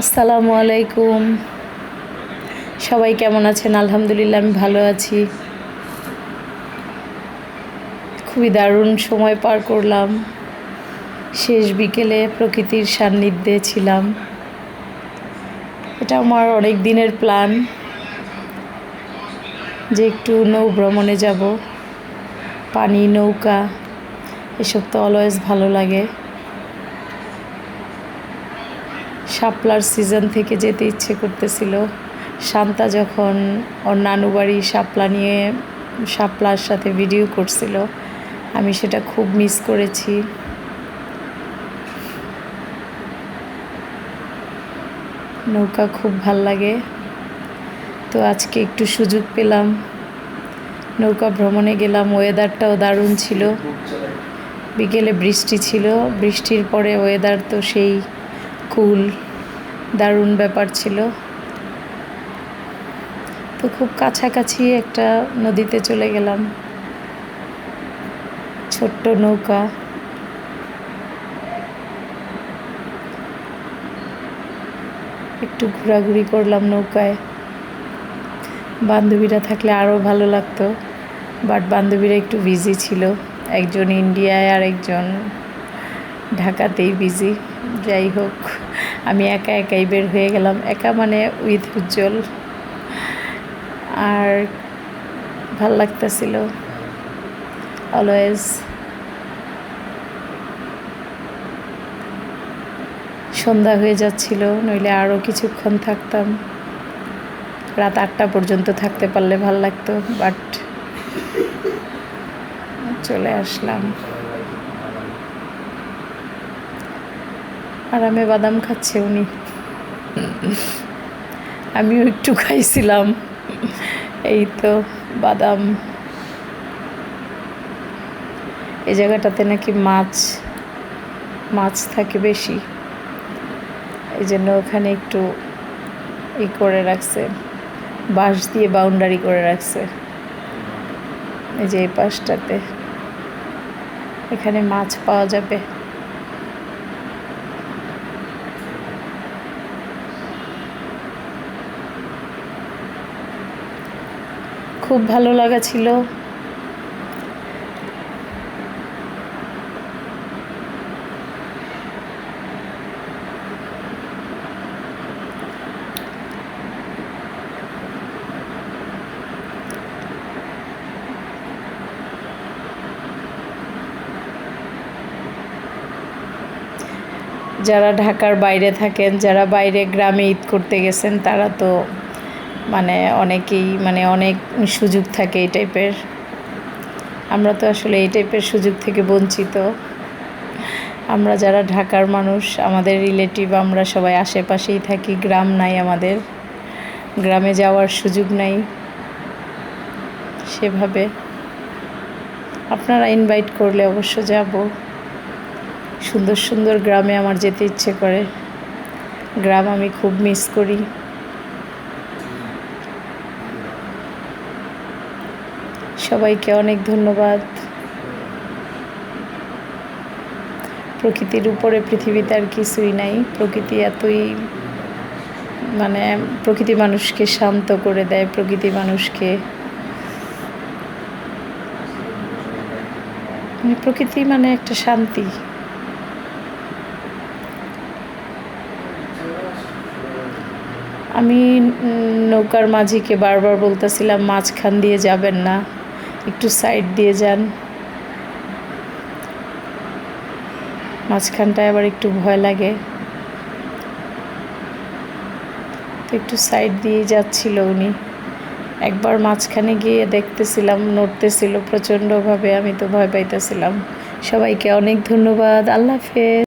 আসসালামু আলাইকুম। সবাই কেমন আছেন? আলহামদুলিল্লাহ আমি ভালো আছি। খুবই দারুণ সময় পার করলাম। শেষ বিকেলে প্রকৃতির সান্নিধ্যে ছিলাম। এটা আমার অনেক দিনের প্ল্যান যে একটু নৌ ভ্রমণে যাব। পানি, নৌকা এসব তো অলওয়েজ ভালো লাগে। শাপলার সিজন থেকে যেতে ইচ্ছে করতেছিল। শান্তা যখন ওর নানু বাড়ি শাপলার সাথে ভিডিও করছিল, আমি সেটা খুব মিস করেছি। নৌকা খুব ভাল লাগে। তো আজকে একটু সুযোগ পেলাম, নৌকা ভ্রমণে গেলাম। ওয়েদারটাও দারুণ ছিল। বিকেলে বৃষ্টি ছিল, বৃষ্টির পরে ওয়েদার তো সেই কুল, দারুণ ব্যাপার ছিল। তো খুব কাছাকাছি একটা নদীতে চলে গেলাম। ছোট্ট নৌকা, একটু ঘোরাঘুরি করলাম নৌকায়। বান্ধবীরা থাকলে আরও ভালো লাগতো, বাট বান্ধবীরা একটু বিজি ছিল। একজন ইন্ডিয়ায় আর একজন ঢাকাতেই বিজি। যাই হোক, আমি একাই বের হয়ে গেলাম। একা মানে উইথ উজ্জ্বল। আর ভাল লাগতেছিল অলওয়েজ। সন্ধ্যা হয়ে যাচ্ছিল, নইলে আরও কিছুক্ষণ থাকতাম। রাত 8টা পর্যন্ত থাকতে পারলে ভাল লাগতো, বাট চলে আসলাম। আরামে বাদাম খাচ্ছে উনি, আমিও একটু খাইছিলাম। এই তো বাদাম। এই জায়গাটাতে নাকি মাছ থাকে বেশি, এই জন্য ওখানে একটু করে রাখছে, বাঁশ দিয়ে বাউন্ডারি করে রাখছে। এই যে এই পাশটাতে এখানে মাছ পাওয়া যাবে। খুব ভালো লাগা ছিল। যারা ঢাকার বাইরে থাকেন, যারা বাইরে গ্রামে ঈদ করতে গেছেন, তারা তো অনেকেই অনেক সুযোগ থাকে এই টাইপের। আমরা তো আসলে এই টাইপের সুযোগ থেকে বঞ্চিত। আমরা যারা ঢাকার মানুষ, আমাদের রিলেটিভ, আমরা সবাই আশেপাশেই থাকি। গ্রাম নাই আমাদের, গ্রামে যাওয়ার সুযোগ নাই সেভাবে। আপনারা ইনভাইট করলে অবশ্য যাব। সুন্দর সুন্দর গ্রামে আমার যেতে ইচ্ছে করে। গ্রাম আমি খুব মিস করি। সবাইকে অনেক ধন্যবাদ। প্রকৃতির উপরে পৃথিবীতে আর কিছুই নাই। প্রকৃতি এতই প্রকৃতি মানুষকে শান্ত করে দেয়। প্রকৃতি মানুষকে প্রকৃতি একটা শান্তি। আমি নৌকার মাঝিকে বারবার বলতেছিলাম, মাঝখান দিয়ে যাবেন না, একটু সাইড দিয়ে যান। মাঝখানটায় আবার একটু ভয় লাগে, তো একটু সাইড দিয়ে যাচ্ছিল উনি। একবার মাঝখানে গিয়ে দেখতেছিলাম নড়তেছিল প্রচণ্ডভাবে, আমি তো ভয় পাইতেছিলাম। সবাইকে অনেক ধন্যবাদ। আল্লাহ হাফেজ।